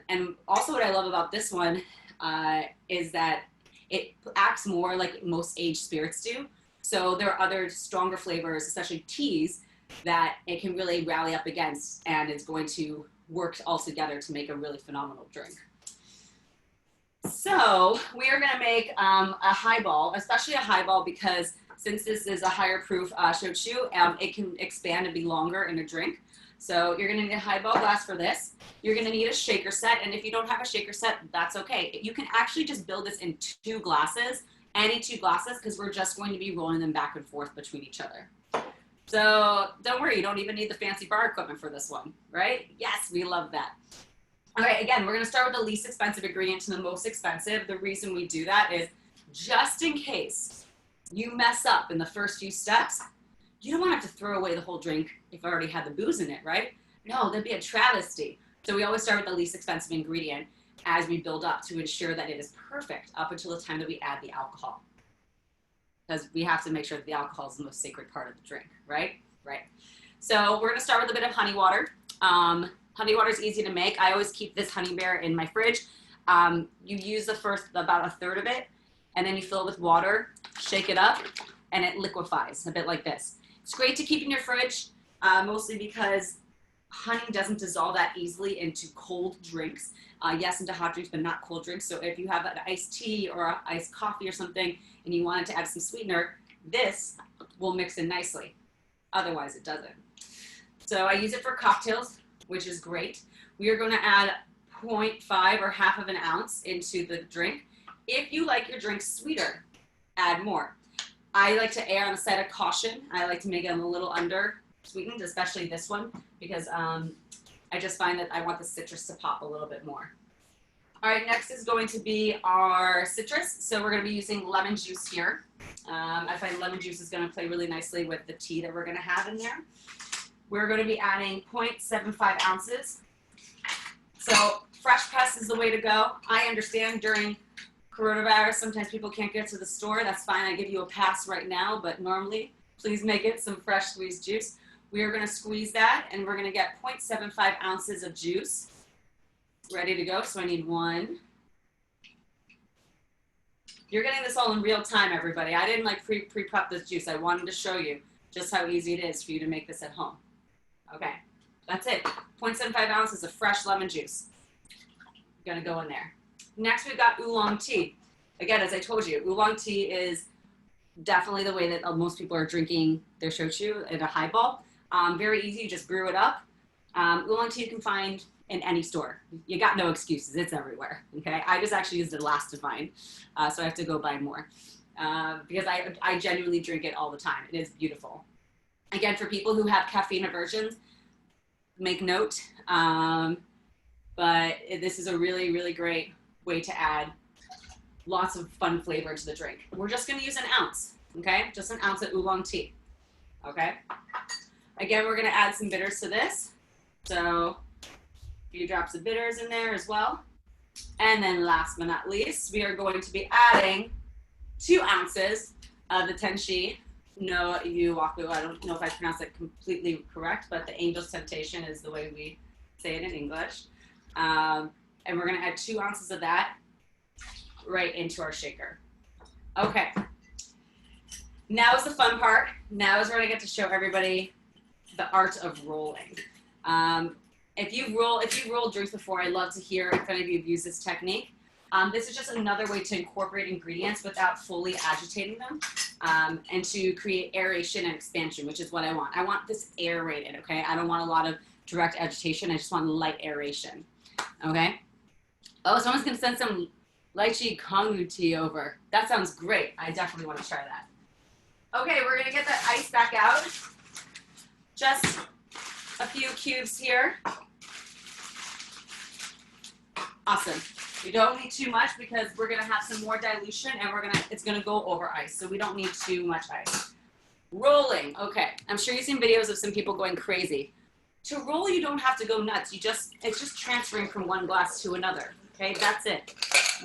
And also what I love about this one is that it acts more like most aged spirits do. So there are other stronger flavors, especially teas, that it can really rally up against, and it's going to work all together to make a really phenomenal drink. So we are going to make a highball, especially a highball because since this is a higher proof shochu, it can expand and be longer in a drink. So you're going to need a highball glass for this. You're going to need a shaker set, and if you don't have a shaker set, that's okay. You can actually just build this in 2 glasses, any 2 glasses, because we're just going to be rolling them back and forth between each other. So don't worry, you don't even need the fancy bar equipment for this one, right? Yes, we love that. All right, again, we're going to start with the least expensive ingredient to the most expensive. The reason we do that is just in case you mess up in the first few steps, you don't want to have to throw away the whole drink if I already had the booze in it, right? No, that'd be a travesty. So we always start with the least expensive ingredient as we build up to ensure that it is perfect up until the time that we add the alcohol. Because we have to make sure that the alcohol is the most sacred part of the drink, right? Right. So we're going to start with a bit of honey water. Honey water is easy to make. I always keep this honey bear in my fridge. You use about a third of it, and then you fill it with water, shake it up, and it liquefies a bit like this. It's great to keep in your fridge, mostly because honey doesn't dissolve that easily into cold drinks. Yes, into hot drinks, but not cold drinks. So if you have an iced tea or an iced coffee or something and you wanted to add some sweetener, this will mix in nicely. Otherwise, it doesn't. So I use it for cocktails, which is great. We are going to add 0.5 or half of an ounce into the drink. If you like your drink sweeter, add more. I like to err on the side of caution. I like to make it a little under sweetened, especially this one, because I just find that I want the citrus to pop a little bit more. All right, next is going to be our citrus. So we're going to be using lemon juice here. I find lemon juice is going to play really nicely with the tea that we're going to have in there. We're going to be adding 0.75 ounces. So fresh press is the way to go. I understand during coronavirus, sometimes people can't get to the store. That's fine. I give you a pass right now, but normally, please make it some fresh squeezed juice. We are going to squeeze that, and we're going to get 0.75 ounces of juice ready to go. So I need 1. You're getting this all in real time, everybody. I didn't like pre-prep this juice. I wanted to show you just how easy it is for you to make this at home. Okay, that's it. 0.75 ounces of fresh lemon juice. Going to go in there. Next, we've got oolong tea. Again, as I told you, oolong tea is definitely the way that most people are drinking their shochu in a highball. Very easy, you just brew it up. Oolong tea you can find in any store. You got no excuses, it's everywhere, okay? I just actually used it last to find, so I have to go buy more because I genuinely drink it all the time. It is beautiful. Again, for people who have caffeine aversions, make note, but this is a really, really great way to add lots of fun flavor to the drink. We're just gonna use an ounce, okay? Just an ounce of oolong tea, okay? Again, we're gonna add some bitters to this. So a few drops of bitters in there as well. And then last but not least, we are going to be adding 2 ounces of the tenshi no yuwaku. I don't know if I pronounced it completely correct, but the angel's temptation is the way we say it in English. And we're gonna add 2 ounces of that right into our shaker. Okay. Now is the fun part. Now is where I get to show everybody the art of rolling. If you've rolled drinks before, I'd love to hear if any of you have used this technique. This is just another way to incorporate ingredients without fully agitating them. and to create aeration and expansion, which is what I want. I want this aerated, okay? I don't want a lot of direct agitation. I just want light aeration, okay? Oh, someone's gonna send some lychee kongu tea over. That sounds great. I definitely want to try that. Okay, we're gonna get the ice back out. Just a few cubes here. Awesome. You don't need too much because we're gonna have some more dilution and it's gonna go over ice. So we don't need too much ice. Rolling, okay. I'm sure you've seen videos of some people going crazy. To roll, you don't have to go nuts. It's just transferring from one glass to another, okay? That's it.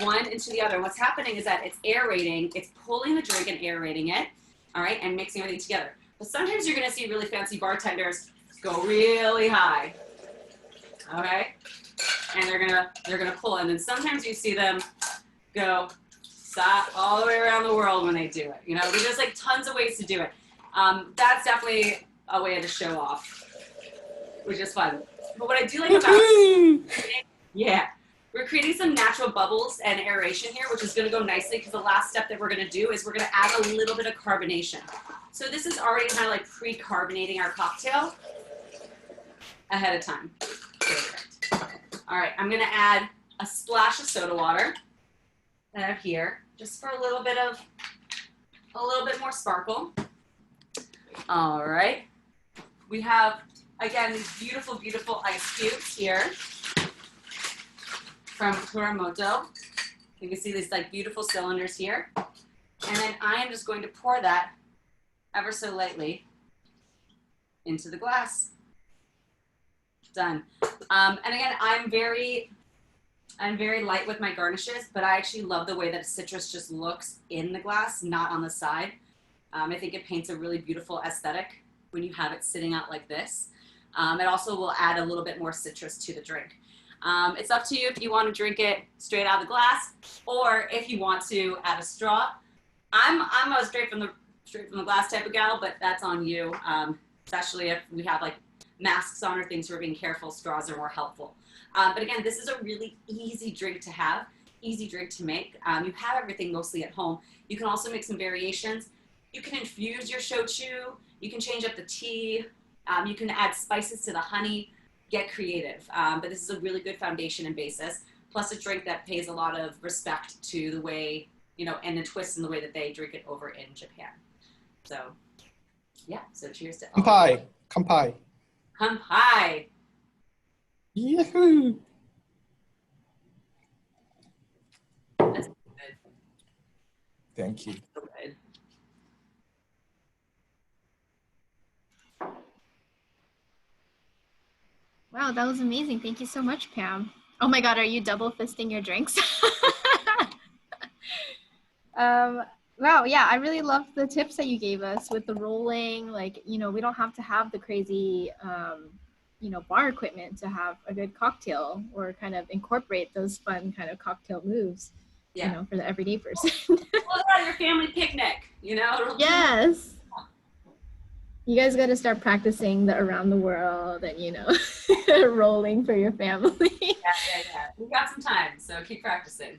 One into the other. What's happening is that it's aerating, it's pulling the drink and aerating it, all right, and mixing everything together. But sometimes you're gonna see really fancy bartenders go really high, okay? And they're gonna pull, and then sometimes you see them go stop all the way around the world when they do it. You know, there's like tons of ways to do it. That's definitely a way to show off, which is fun. But what I do like about yeah, we're creating some natural bubbles and aeration here, which is gonna go nicely because the last step that we're gonna do is we're gonna add a little bit of carbonation. So this is already kind of like pre-carbonating our cocktail ahead of time. Perfect. All right, I'm gonna add a splash of soda water that I have here, just for a little bit more sparkle. All right, we have, again, these beautiful, beautiful ice cubes here from Kuramoto. You can see these like beautiful cylinders here. And then I am just going to pour that ever so lightly into the glass. Done. And again, I'm very light with my garnishes, but I actually love the way that citrus just looks in the glass, not on the side. I think it paints a really beautiful aesthetic when you have it sitting out like this. It also will add a little bit more citrus to the drink. It's up to you if you want to drink it straight out of the glass, or if you want to add a straw. I'm a straight from the glass type of gal, but that's on you. Especially if we have like masks on or things we're being careful, straws are more helpful. But again, this is a really easy drink to have, easy drink to make. You have everything mostly at home. You can also make some variations. You can infuse your shochu. You can change up the tea. You can add spices to the honey. Get creative. But this is a really good foundation and basis. Plus a drink that pays a lot of respect to the way, you know, and a twist in the way that they drink it over in Japan. So, yeah. So cheers to all. Kampai. Kampai. Kampai. Yahoo! That's good. Thank you. So good. Wow, that was amazing. Thank you so much, Pam. Oh my God, are you double fisting your drinks? Wow, yeah, I really loved the tips that you gave us with the rolling. Like, you know, we don't have to have the crazy, you know, bar equipment to have a good cocktail, or kind of incorporate those fun kind of cocktail moves, Yeah. you know, for the everyday person. Well, yeah, your family picnic, you know? Yes. You guys got to start practicing the around the world and, you know, rolling for your family. Yeah. We've got some time, so keep practicing.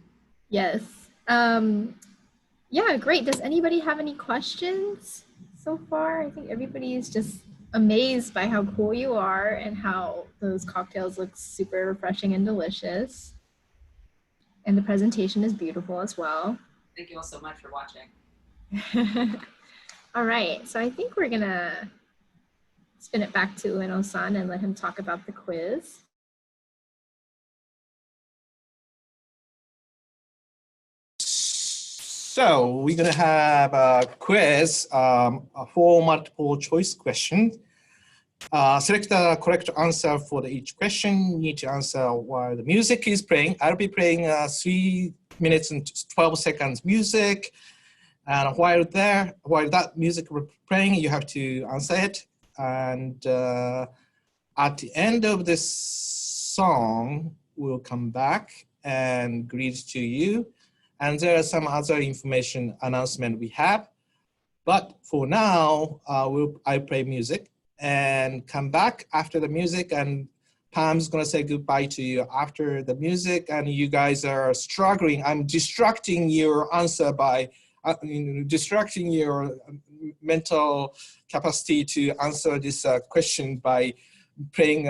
Yes. Yeah, great. Does anybody have any questions so far? I think everybody is just amazed by how cool you are and how those cocktails look super refreshing and delicious. And the presentation is beautiful as well. Thank you all so much for watching. All right, so I think we're gonna spin it back to Ueno-san and let him talk about the quiz. So we're gonna have a quiz, a 4 multiple choice questions. Select the correct answer for each question. You need to answer while the music is playing. I'll be playing 3 minutes and 12 seconds music. And while that music is playing, you have to answer it. And at the end of this song, we'll come back and greet to you. And there are some other information announcement we have. But for now, I play music and come back after the music, and Pam's gonna say goodbye to you after the music, and you guys are struggling. I'm distracting your answer by distracting your mental capacity to answer this question by playing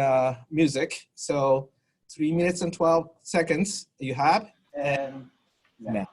music. So 3 minutes and 12 seconds you have, and now.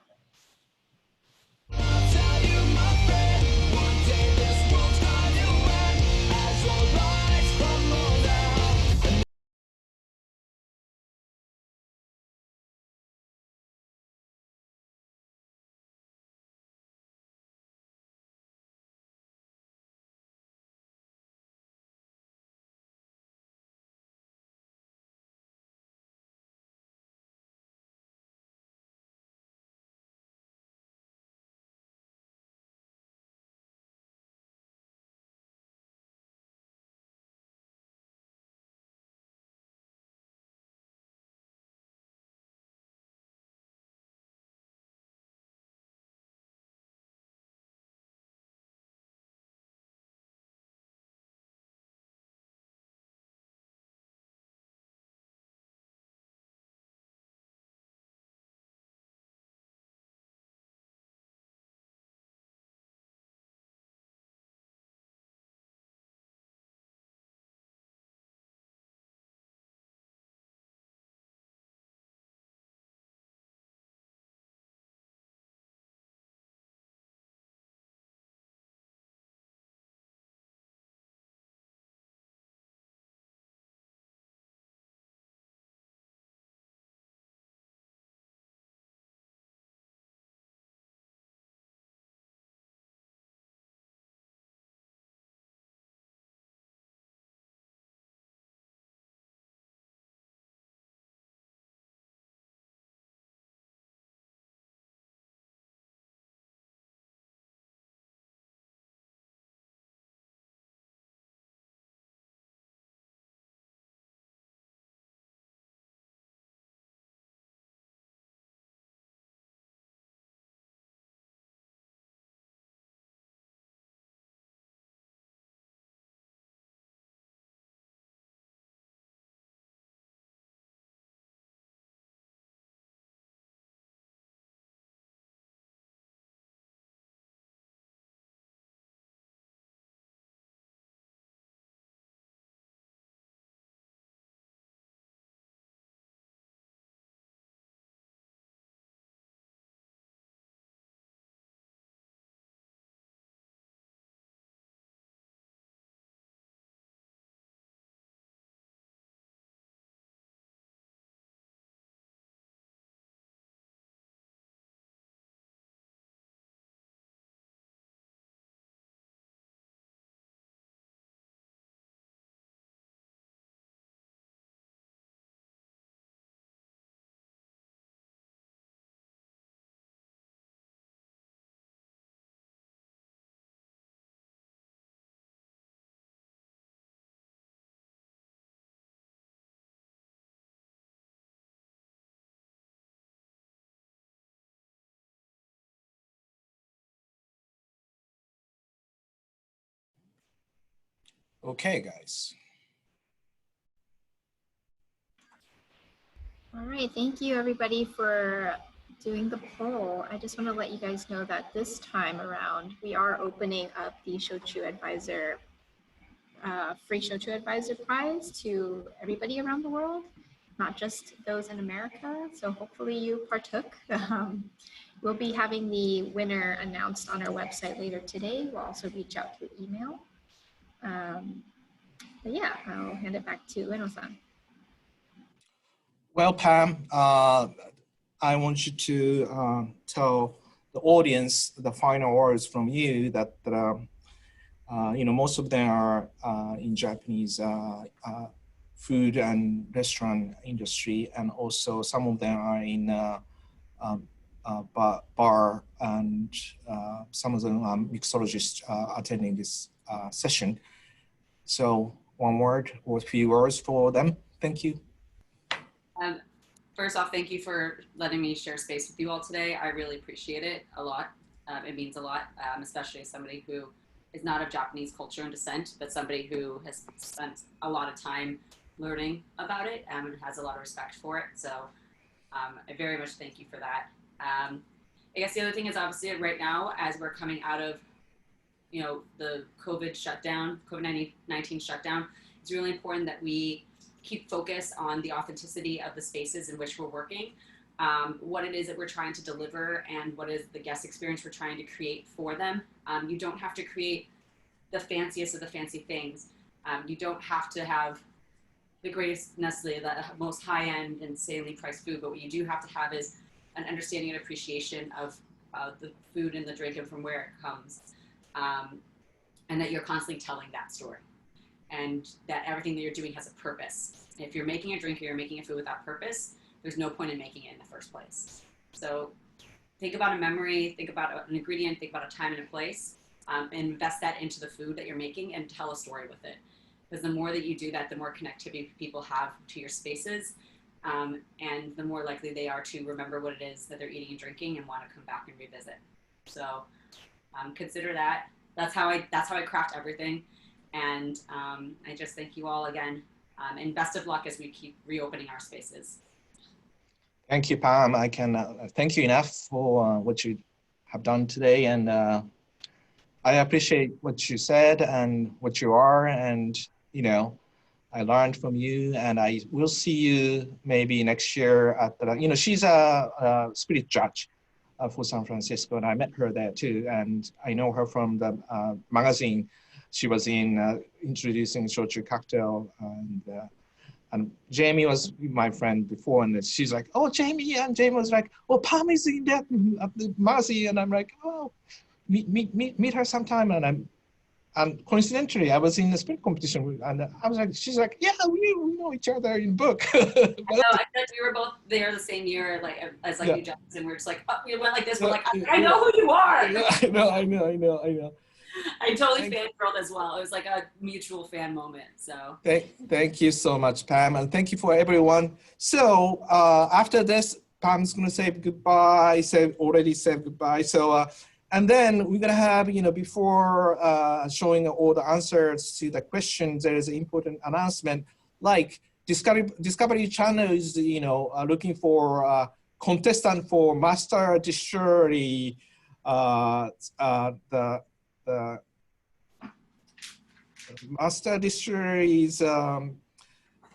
Okay, guys. All right, thank you everybody for doing the poll. I just want to let you guys know that this time around, we are opening up the Shochu Advisor, free Shochu Advisor prize to everybody around the world, not just those in America. So hopefully you partook. We'll be having the winner announced on our website later today. We'll also reach out through email. But yeah, I'll hand it back to Ueno-san. Well, Pam, I want you to tell the audience the final words from you that, most of them are in Japanese food and restaurant industry, and also some of them are in bar, and some of them are mixologists attending this session. So one word or a few words for them. Thank you. First off, thank you for letting me share space with you all today. I really appreciate it a lot. It means a lot, especially as somebody who is not of Japanese culture and descent, but somebody who has spent a lot of time learning about it and has a lot of respect for it. So I very much thank you for that. I guess the other thing is obviously right now, as we're coming out of, the COVID shutdown, COVID-19 shutdown, it's really important that we keep focus on the authenticity of the spaces in which we're working, what it is that we're trying to deliver, and what is the guest experience we're trying to create for them. You don't have to create the fanciest of the fancy things. You don't have to have the greatest, necessarily the most high-end, insanely priced food, but what you do have to have is an understanding and appreciation of the food and the drink and from where it comes, and that you're constantly telling that story, and that everything that you're doing has a purpose. And if you're making a drink or you're making a food without purpose, there's no point in making it in the first place. So think about a memory, think about an ingredient, think about a time and a place, and invest that into the food that you're making and tell a story with it. Because the more that you do that, the more connectivity people have to your spaces, and the more likely they are to remember what it is that they're eating and drinking and want to come back and revisit. So consider that. That's how I craft everything. And I just thank you all again, and best of luck as we keep reopening our spaces. Thank you, Pam. I can thank you enough for what you have done today, and I appreciate what you said and what you are, and I learned from you, and I will see you maybe next year at the, she's a spirit judge for San Francisco, and I met her there too, and I know her from the magazine she was in, introducing Shochu cocktail, and Jamie was my friend before, and she's like, oh, Jamie, and Jamie was like, oh, Pam is in that at the magazine, and I'm like, oh, meet her sometime, and coincidentally, I was in the spirit competition, and I was like, she's like, yeah, we know each other in book. I know, I feel like we were both there the same year, like as Yeah. you judges, and we're just like, oh, we went like this. We're like, I know who you are. I know. I totally fangirled as well. It was like a mutual fan moment. So thank you so much, Pam, and thank you for everyone. So after this, Pam's gonna say goodbye. Already said goodbye. So and then we're gonna have, before showing all the answers to the questions, there is an important announcement, like Discovery Channel is looking for contestant for Master Distillery, the Master Distillery's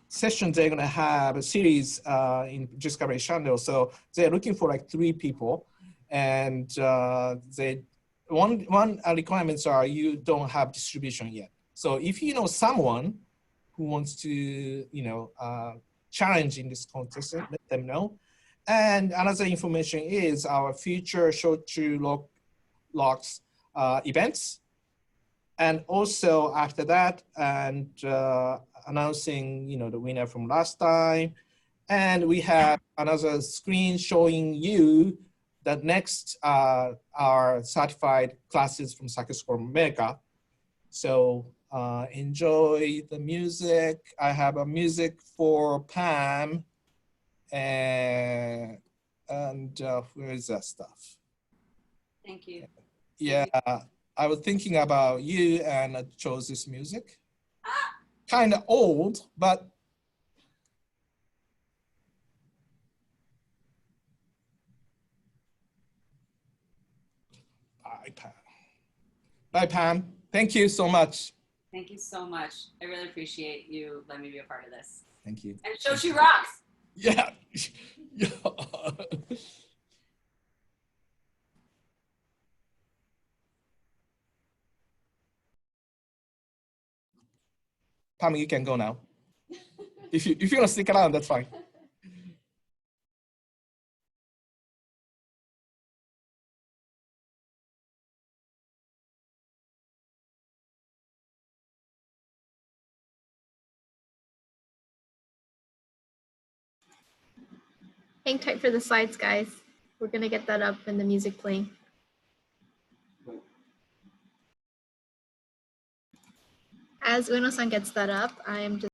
sessions. They're gonna have a series in Discovery Channel. So they're looking for like 3 people, and one requirements are you don't have distribution yet. So if you know someone who wants to challenge in this contest, let them know. And another information is our future Shochu Locks events. And also after that, and announcing, the winner from last time. And we have another screen showing you the next our certified classes from Sake School Mega. So enjoy the music. I have a music for Pam, and where is that stuff? thank you. Yeah. I was thinking about you and I chose this music. Kind of old, but bye, Pam. Bye, Pam. Thank you so much. Thank you so much. I really appreciate you letting me be a part of this. Thank you. And Shochu rocks. Yeah. Pam, you can go now. If you want to stick around, that's fine. Hang tight for the slides, guys. We're gonna get that up and the music playing. As Ueno-san gets that up, I'm just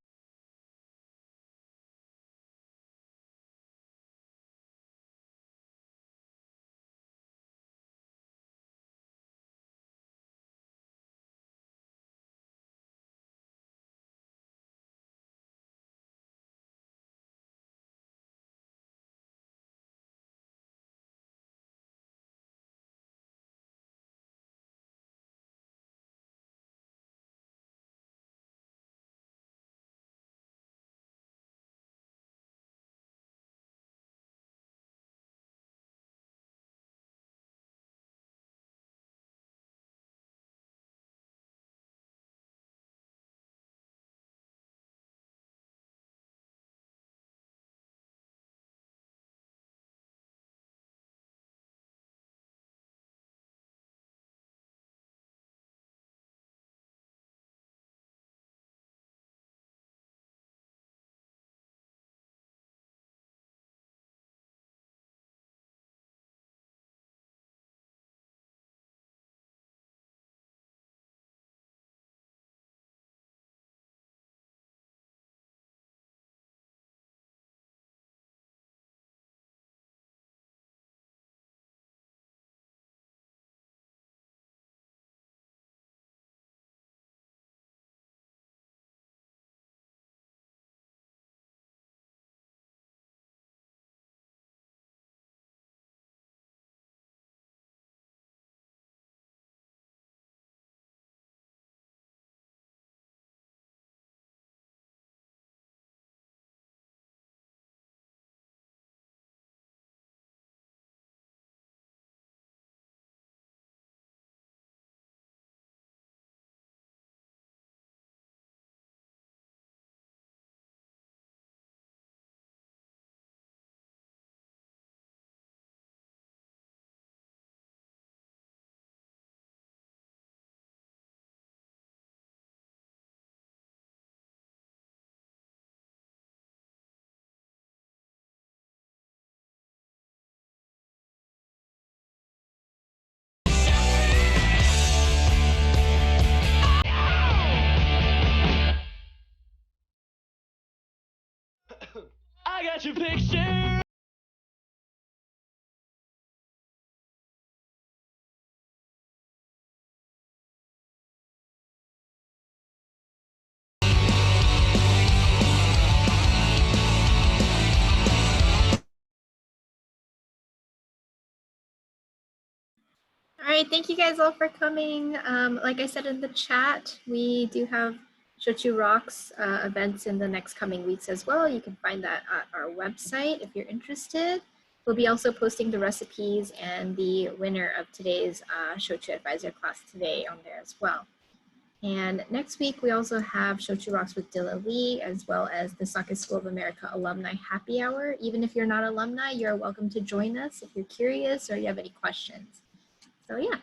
Machu Picchu. All right, thank you guys all for coming. Like I said in the chat, we do have Shochu Rocks events in the next coming weeks as well. You can find that at our website if you're interested. We'll be also posting the recipes and the winner of today's Shochu Advisor class today on there as well. And next week, we also have Shochu Rocks with Dilla Lee, as well as the Sake School of America Alumni Happy Hour. Even if you're not alumni, you're welcome to join us if you're curious or you have any questions. So yeah,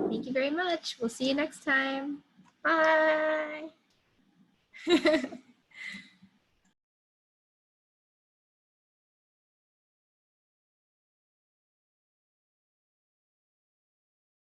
thank you very much. We'll see you next time. Bye.